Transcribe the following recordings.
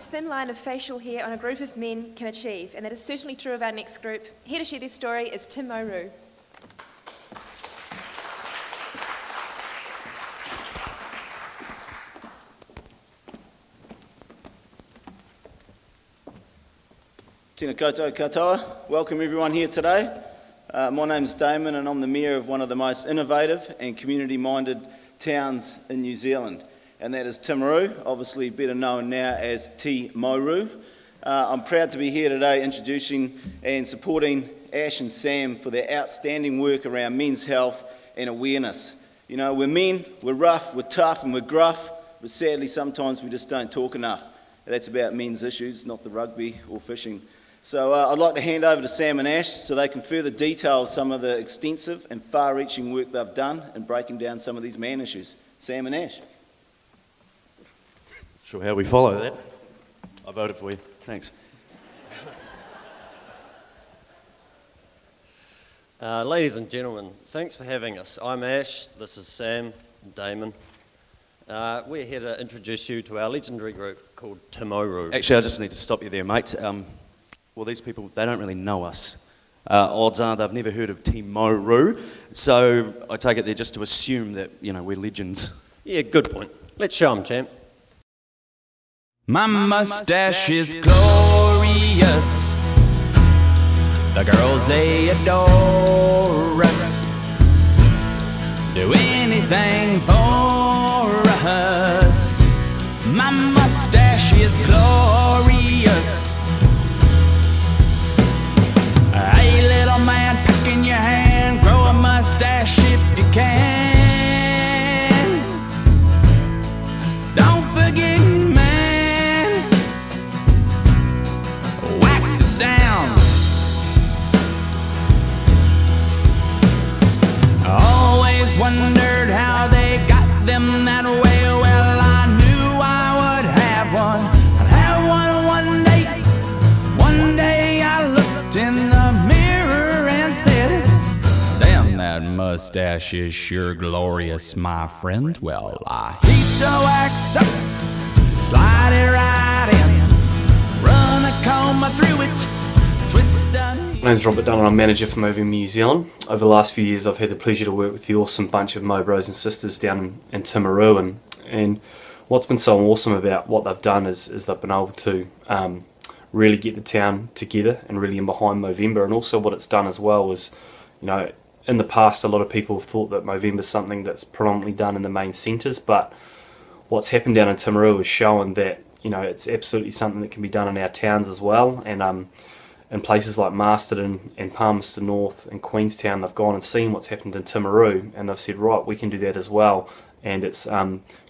thin line of facial hair on a group of men can achieve, and that is certainly true of our next group. Here to share their story is TiMoRu. Tēnā koutou katoa. Welcome everyone here today. My name's Damon and I'm the Mayor of one of the most innovative and community-minded towns in New Zealand, and that is Timaru, obviously better known now as TiMoRu. I'm proud to be here today introducing and supporting Ash and Sam for their outstanding work around men's health and awareness. You know, we're men, we're rough, we're tough and we're gruff, but sadly sometimes we just don't talk enough. That's about men's issues, not the rugby or fishing. So I'd like to hand over to Sam and Ash so they can further detail some of the extensive and far-reaching work they've done in breaking down some of these man issues. Sam and Ash. Sure how we follow that. I voted for you. Thanks. Ladies and gentlemen, thanks for having us. I'm Ash, this is Sam and Damon. We're here to introduce you to our legendary group called TiMoRu. Actually, I just need to stop you there, mate. Well, these people, they don't really know us. Odds are they've never heard of TiMoRu, so I take it they're just to assume that, you know, we're legends. Yeah, good point. Let's show them, champ. My mustache is glorious. The girls, they adore us. Do anything for us. My mustache is glorious. Hey, little man, pick in your hand, grow a mustache if you can. Don't forget, man, wax it down. I always wondered how they got them that way. Well, I knew I would have one. I'd have one one day. One day I looked in the mirror and said, damn, that mustache is sure glorious, my friend. Well, I heat the wax up, slide it right in, run a comb through it, twist the... My name's Robert Dunn and I'm manager for Movember New Zealand. Over the last few years I've had the pleasure to work with the awesome bunch of Mo bros and sisters down in Timaru, and what's been so awesome about what they've done is they've been able to really get the town together and really in behind Movember. And also what it's done as well is, you know, in the past a lot of people have thought that Movember is something that's predominantly done in the main centres, but what's happened down in Timaru is showing that, you know, it's absolutely something that can be done in our towns as well. And in places like Masterton and Palmerston North and Queenstown, they've gone and seen what's happened in Timaru and they've said, right, we can do that as well. And it's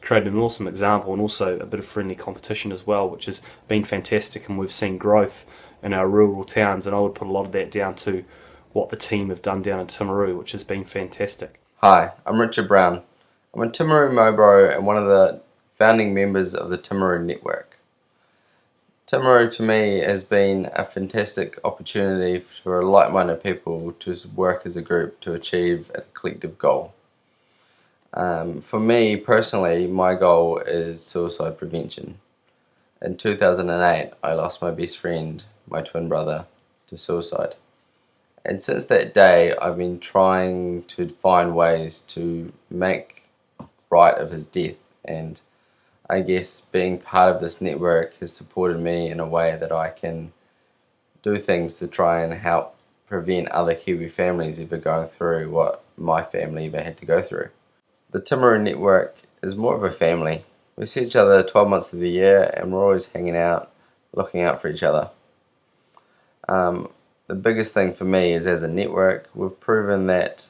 created an awesome example and also a bit of friendly competition as well, which has been fantastic, and we've seen growth in our rural towns, and I would put a lot of that down to what the team have done down in Timaru, which has been fantastic. Hi, I'm Richard Brown. I'm a Timaru Mobro and one of the founding members of the Timaru network. Timaru to me has been a fantastic opportunity for like-minded people to work as a group to achieve a collective goal. For me personally, my goal is suicide prevention. In 2008, I lost my best friend, my twin brother, to suicide. And since that day, I've been trying to find ways to make right of his death, and I guess being part of this network has supported me in a way that I can do things to try and help prevent other Kiwi families ever going through what my family ever had to go through. The Timaru network is more of a family. We see each other 12 months of the year and we're always hanging out, looking out for each other. The biggest thing for me is, as a network, we've proven that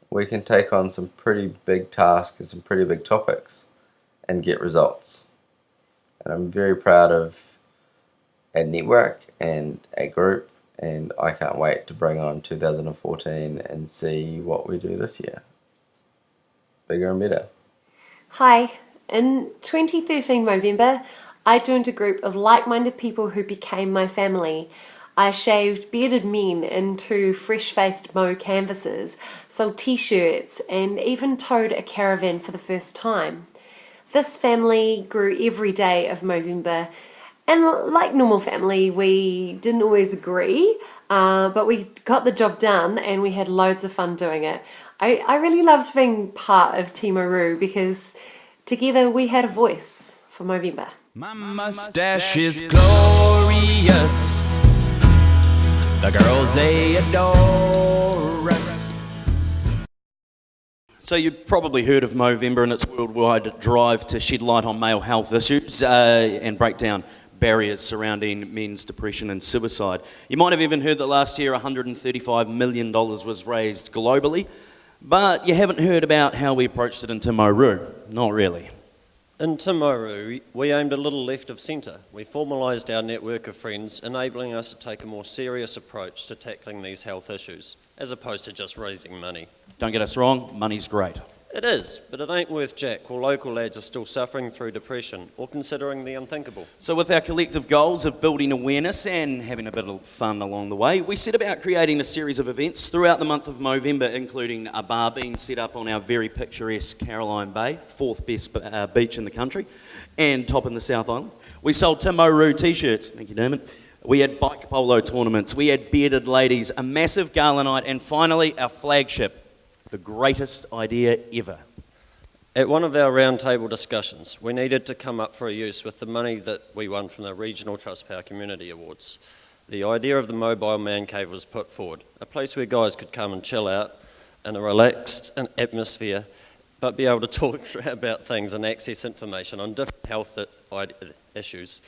we can take on some pretty big tasks and some pretty big topics and get results. And I'm very proud of our network and our group, and I can't wait to bring on 2014 and see what we do this year. Bigger and better. Hi, in 2013 Movember, I joined a group of like-minded people who became my family. I shaved bearded men into fresh-faced Mo canvases, sold t-shirts, and even towed a caravan for the first time. This family grew every day of Movember, And like normal family, we didn't always agree, but we got the job done and we had loads of fun doing it. I really loved being part of TiMoRu because together we had a voice for Movember. My mustache is glorious. The girls, they adore us. So you've probably heard of Movember and its worldwide drive to shed light on male health issues and break down barriers surrounding men's depression and suicide. You might have even heard that last year $135 million was raised globally, but you haven't heard about how we approached it in TiMoRu. Not really. In TiMoRu, we aimed a little left of centre. We formalised our network of friends, enabling us to take a more serious approach to tackling these health issues, as opposed to just raising money. Don't get us wrong, money's great. It is, but it ain't worth jack while local lads are still suffering through depression or considering the unthinkable. So with our collective goals of building awareness and having a bit of fun along the way, we set about creating a series of events throughout the month of Movember, including a bar being set up on our very picturesque Caroline Bay, fourth best beach in the country, and top in the South Island. We sold TiMoRu t-shirts, thank you Damon. We had bike polo tournaments, we had bearded ladies, a massive gala night, and finally our flagship, the greatest idea ever. At one of our roundtable discussions, we needed to come up for a use with the money that we won from the regional Trustpower Community Awards. The idea of the mobile man cave was put forward, a place where guys could come and chill out in a relaxed atmosphere, but be able to talk about things and access information on different health issues.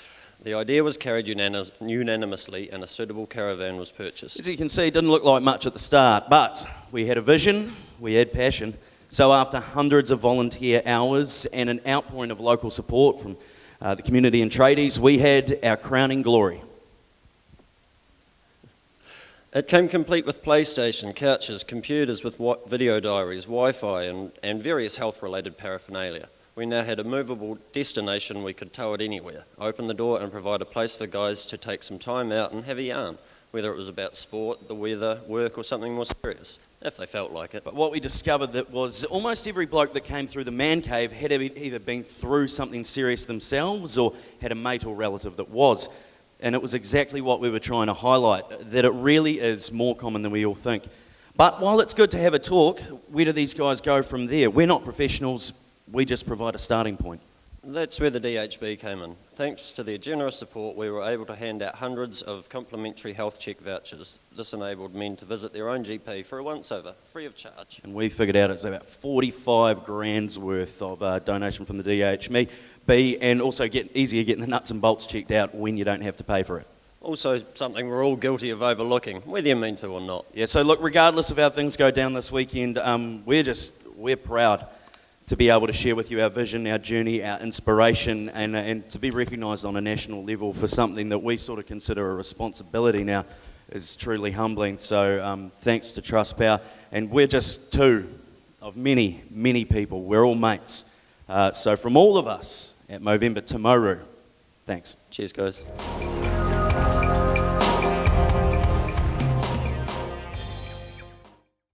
The idea was carried unanimously and a suitable caravan was purchased. As you can see, it didn't look like much at the start, but we had a vision, we had passion. So after hundreds of volunteer hours and an outpouring of local support from the community and tradies, we had our crowning glory. It came complete with PlayStation, couches, computers with video diaries, Wi-Fi and various health-related paraphernalia. We now had a movable destination we could tow it anywhere, open the door and provide a place for guys to take some time out and have a yarn, whether it was about sport, the weather, work or something more serious, if they felt like it. But what we discovered that was almost every bloke that came through the man cave had either been through something serious themselves or had a mate or relative that was. And it was exactly what we were trying to highlight, that it really is more common than we all think. But while it's good to have a talk, where do these guys go from there? We're not professionals. We just provide a starting point. That's where the DHB came in. Thanks to their generous support, we were able to hand out hundreds of complimentary health check vouchers. This enabled men to visit their own GP for a once-over, free of charge. And we figured out it's about 45 grand's worth of donation from the DHB, and also easier getting the nuts and bolts checked out when you don't have to pay for it. Also something we're all guilty of overlooking, whether you mean to or not. Yeah, so look, regardless of how things go down this weekend, we're proud to be able to share with you our vision, our journey, our inspiration, and to be recognised on a national level for something that we sort of consider a responsibility now is truly humbling. So thanks to Trustpower, and we're just two of many, many people. We're all mates. So from all of us at Movember, TiMoRu, thanks. Cheers, guys.